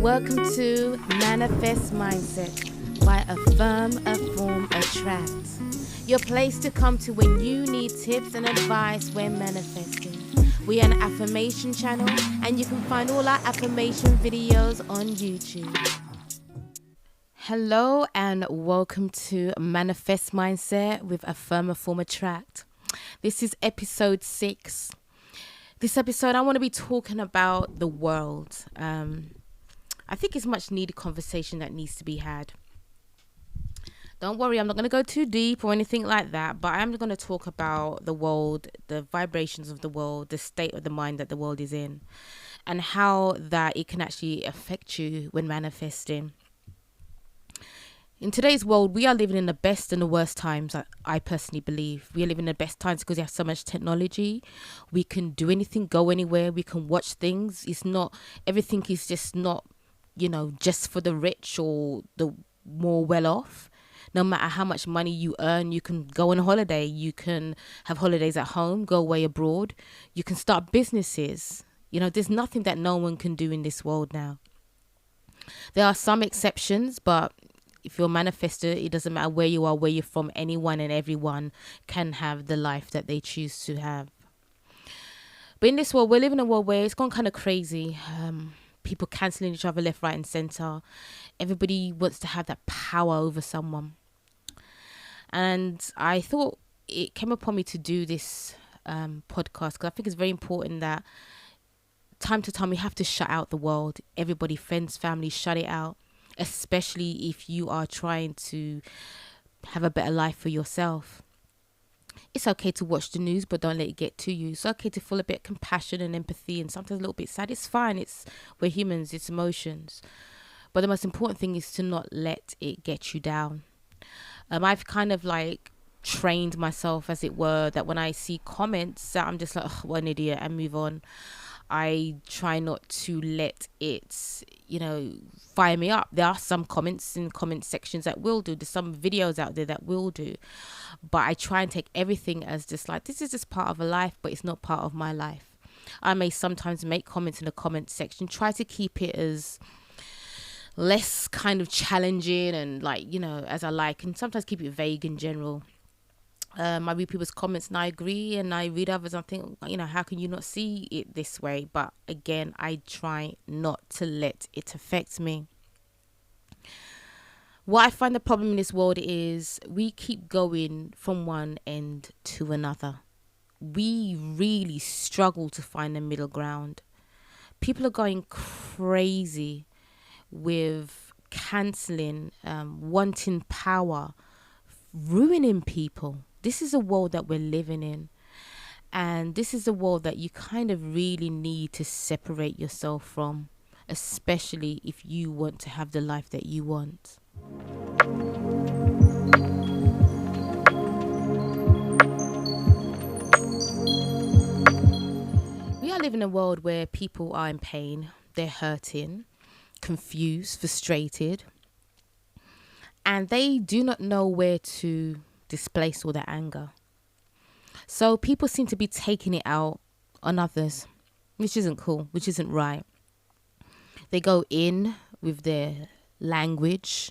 Welcome to Manifest Mindset by Affirm, Form, Attract. Your place to come to when you need tips and advice when manifesting. We are an affirmation channel and you can find all our affirmation videos on YouTube. Hello and welcome to Manifest Mindset with Affirm, Form, Attract. This is episode 6. This episode I want to be talking about the world. I think it's much needed conversation that needs to be had. Don't worry, I'm not going to go too deep or anything like that, but I am going to talk about the world, the vibrations of the world, the state of the mind that the world is in, and how that it can actually affect you when manifesting. In today's world, we are living in the best and the worst times, I personally believe. We are living in the best times because we have so much technology. We can do anything, go anywhere. We can watch things. Everything is just not, just for the rich or the more well off. No matter how much money you earn, you can go on holiday. You can have holidays at home, go away abroad. You can start businesses. There's nothing that no one can do in this world now. There are some exceptions, but if you're a manifestor, it doesn't matter where you are, where you're from, anyone and everyone can have the life that they choose to have. But in this world, we're living in a world where it's gone kind of crazy. People cancelling each other left, right and centre. Everybody wants to have that power over someone. And I thought it came upon me to do this podcast because I think it's very important that time to time we have to shut out the world. Everybody, friends, family, shut it out. Especially if you are trying to have a better life for yourself. It's okay to watch the news, but don't let it get to you. It's okay to feel a bit of compassion and empathy and sometimes a little bit sad. It's fine. We're humans. It's emotions. But the most important thing is to not let it get you down. I've kind of trained myself, as it were, that when I see comments that I'm just like, oh, what an idiot, and move on. I try not to let it, fire me up. There are some comments in comment sections that will do. There's some videos out there that will do. But I try and take everything as just this is just part of a life, but it's not part of my life. I may sometimes make comments in the comment section, try to keep it as less kind of challenging and as I like, and sometimes keep it vague in general. I read people's comments and I agree, and I read others and I think, how can you not see it this way? But again, I try not to let it affect me. What I find the problem in this world is we keep going from one end to another. We really struggle to find a middle ground. People are going crazy with cancelling, wanting power, ruining people. This is a world that we're living in. And this is a world that you kind of really need to separate yourself from, especially if you want to have the life that you want. We are living in a world where people are in pain, they're hurting, confused, frustrated, and they do not know where to displace all their anger. So people seem to be taking it out on others, which isn't cool, which isn't right. They go in with their language,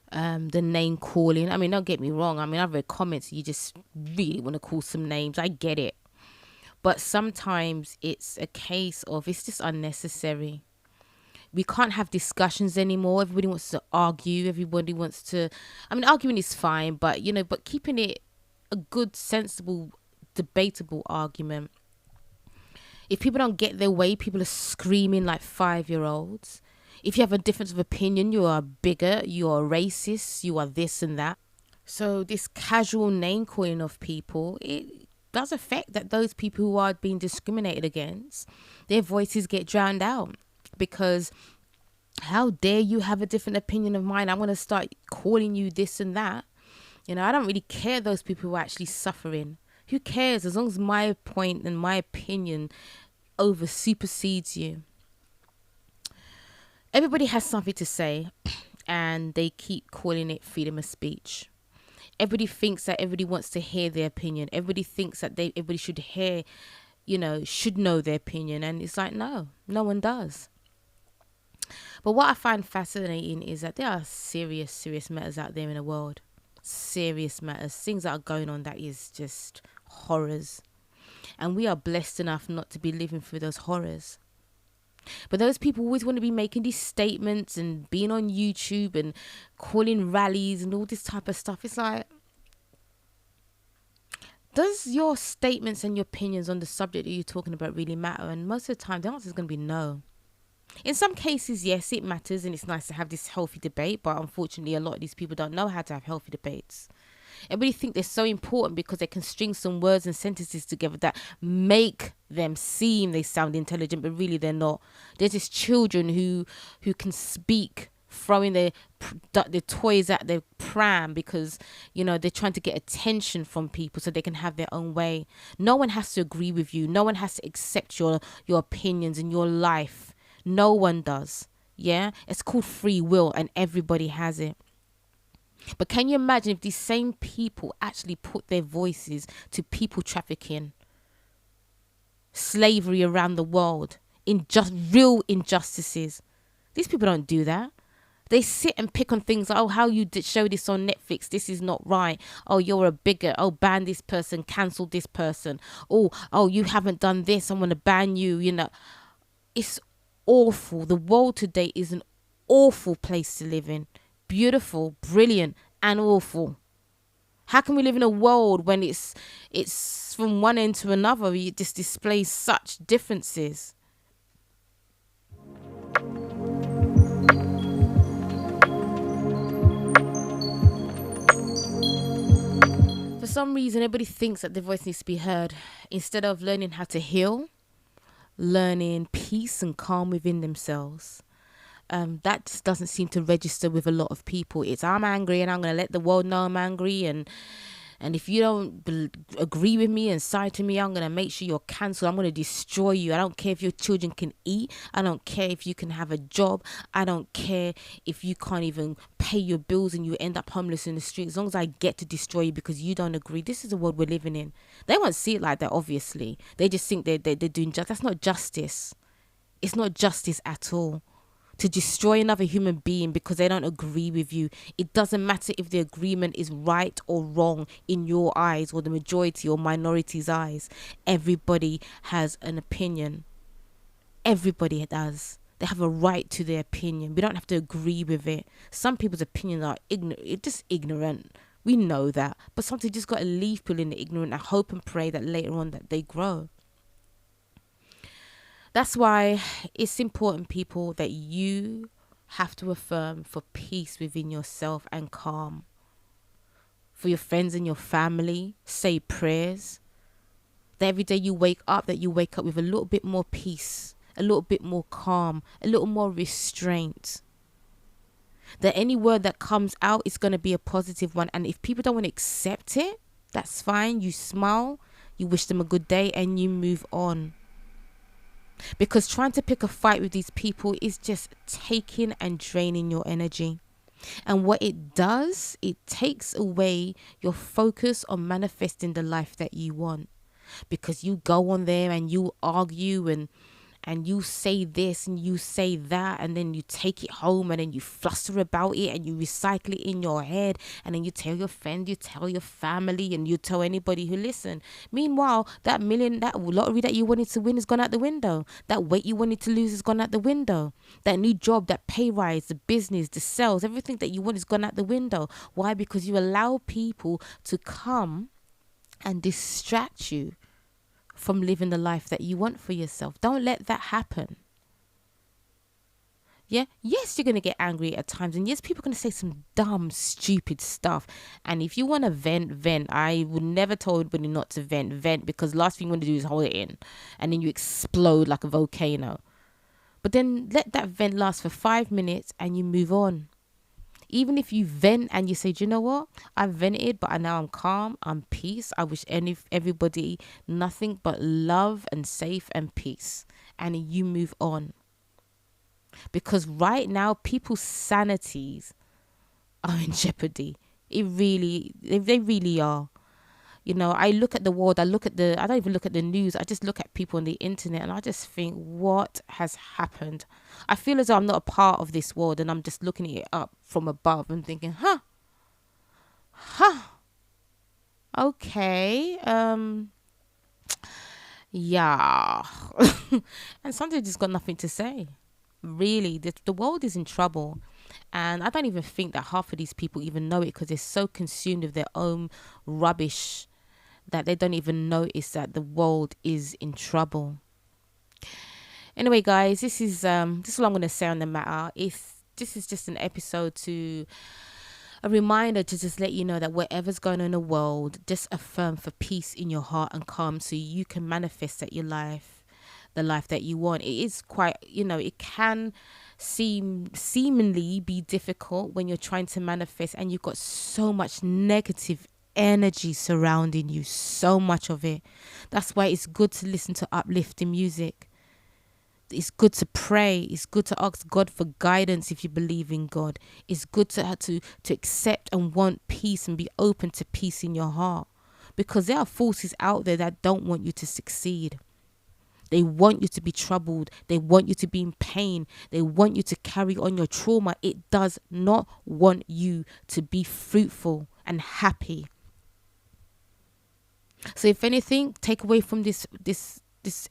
the name calling. Don't get me wrong. I've read comments, you just really want to call some names. I get it. But sometimes it's a case of it's just unnecessary. We can't have discussions anymore. Everybody wants to argue. Everybody wants to... arguing is fine, but, but keeping it a good, sensible, debatable argument. If people don't get their way, people are screaming like 5-year-olds. If you have a difference of opinion, you are a bigot, you are racist, you are this and that. So this casual name calling of people, it does affect that those people who are being discriminated against, their voices get drowned out. Because how dare you have a different opinion of mine? I'm going to start calling you this and that. I don't really care those people who are actually suffering. Who cares? As long as my point and my opinion over supersedes you. Everybody has something to say and they keep calling it freedom of speech. Everybody thinks that everybody wants to hear their opinion. Everybody thinks that everybody should hear, should know their opinion. And it's like, no one does. But what I find fascinating is that there are serious, serious matters out there in the world. Serious matters. Things that are going on that is just horrors. And we are blessed enough not to be living through those horrors. But those people always want to be making these statements and being on YouTube and calling rallies and all this type of stuff. It's like, does your statements and your opinions on the subject that you're talking about really matter? And most of the time, the answer is going to be no. In some cases, yes, it matters and it's nice to have this healthy debate. But unfortunately, a lot of these people don't know how to have healthy debates. Everybody think they're so important because they can string some words and sentences together that make them seem they sound intelligent, but really they're not. There's just children who can speak, throwing their toys at their pram because, you know, they're trying to get attention from people so they can have their own way. No one has to agree with you. No one has to accept your opinions and your life. No one does. Yeah, it's called free will and everybody has it. But can you imagine if these same people actually put their voices to people trafficking, slavery around the world, real injustices? These people don't do that. They sit and pick on things like, oh, how you did show this on Netflix, this is not right. Oh, you're a bigot. Oh, ban this person, cancel this person. Oh, you haven't done this, I'm going to ban you. You know, it's awful. The world today is an awful place to live in. Beautiful, brilliant, and awful. How can we live in a world when it's from one end to another? It just displays such differences. For some reason, everybody thinks that their voice needs to be heard instead of learning how to heal, learning peace and calm within themselves. That just doesn't seem to register with a lot of people. It's, I'm angry and I'm going to let the world know I'm angry. And if you don't agree with me and side to me, I'm going to make sure you're cancelled. I'm going to destroy you. I don't care if your children can eat. I don't care if you can have a job. I don't care if you can't even pay your bills and you end up homeless in the street. As long as I get to destroy you because you don't agree. This is the world we're living in. They won't see it like that, obviously. They just think they're doing justice. That's not justice. It's not justice at all. To destroy another human being because they don't agree with you. It doesn't matter if the agreement is right or wrong in your eyes or the majority or minority's eyes. Everybody has an opinion. Everybody does. They have a right to their opinion. We don't have to agree with it. Some people's opinions are just ignorant. We know that. But sometimes you just got to leave people in the ignorant and hope and pray that later on that they grow. That's why it's important, people, that you have to affirm for peace within yourself and calm. For your friends and your family, say prayers. That every day you wake up with a little bit more peace, a little bit more calm, a little more restraint. That any word that comes out is going to be a positive one. And if people don't want to accept it, that's fine. You smile, you wish them a good day, and you move on. Because trying to pick a fight with these people is just taking and draining your energy. And what it does, it takes away your focus on manifesting the life that you want. Because you go on there and you argue and you say this and you say that, and then you take it home and then you fluster about it and you recycle it in your head, and then you tell your friend, you tell your family, and you tell anybody who listen. Meanwhile, that lottery that you wanted to win has gone out the window. That weight you wanted to lose has gone out the window. That new job, that pay rise, the business, the sales, everything that you want has gone out the window. Why? Because you allow people to come and distract you from living the life that you want for yourself. Don't let that happen. Yeah, yes, you're going to get angry at times. And yes, people are going to say some dumb, stupid stuff. And if you want to vent. I would never tell anybody not to vent, because last thing you want to do is hold it in. And then you explode like a volcano. But then let that vent last for 5 minutes and you move on. Even if you vent and you say, do you know what? I vented, but now I'm calm. I'm peace. I wish everybody nothing but love and safe and peace. And you move on. Because right now, people's sanities are in jeopardy. They really are. I look at the world, I don't even look at the news. I just look at people on the internet and I just think, what has happened? I feel as though I'm not a part of this world and I'm just looking at it up from above and thinking, huh, okay, yeah. And sometimes just got nothing to say. Really, the world is in trouble. And I don't even think that half of these people even know it because they're so consumed with their own rubbish that they don't even notice that the world is in trouble. Anyway, guys, this is what I'm gonna say on the matter. This is just an episode to a reminder to just let you know that whatever's going on in the world, just affirm for peace in your heart and calm so you can manifest that your life, the life that you want. It is quite, it can seemingly be difficult when you're trying to manifest and you've got so much negative energy surrounding you, so much of it. That's why it's good to listen to uplifting music. It's good to pray. It's good to ask God for guidance if you believe in God. It's good to accept and want peace and be open to peace in your heart, because there are forces out there that don't want you to succeed. They want you to be troubled. They want you to be in pain. They want you to carry on your trauma. It does not want you to be fruitful and happy. So if anything, take away from this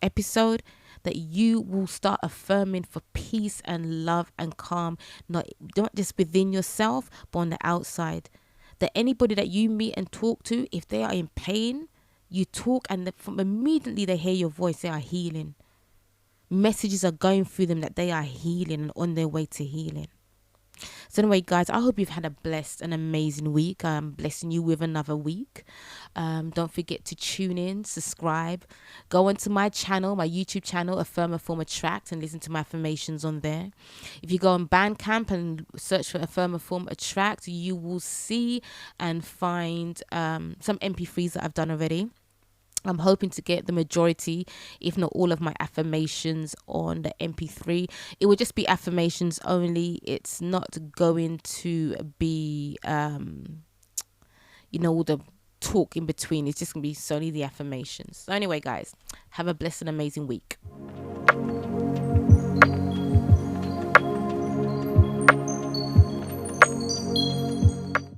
episode that you will start affirming for peace and love and calm, not just within yourself, but on the outside. That anybody that you meet and talk to, if they are in pain, you talk and from immediately they hear your voice, they are healing. Messages are going through them that they are healing and on their way to healing. So anyway, guys, I hope you've had a blessed and amazing week. I'm blessing you with another week. Don't forget to tune in, subscribe, go onto my channel, my YouTube channel, Affirm Form Attract, and listen to my affirmations on there. If you go on Bandcamp and search for Affirm Form Attract, you will see and find some MP3s that I've done already. I'm hoping to get the majority, if not all, of my affirmations on the MP3. It will just be affirmations only. It's not going to be, all the talk in between. It's just going to be solely the affirmations. So anyway, guys, have a blessed and amazing week.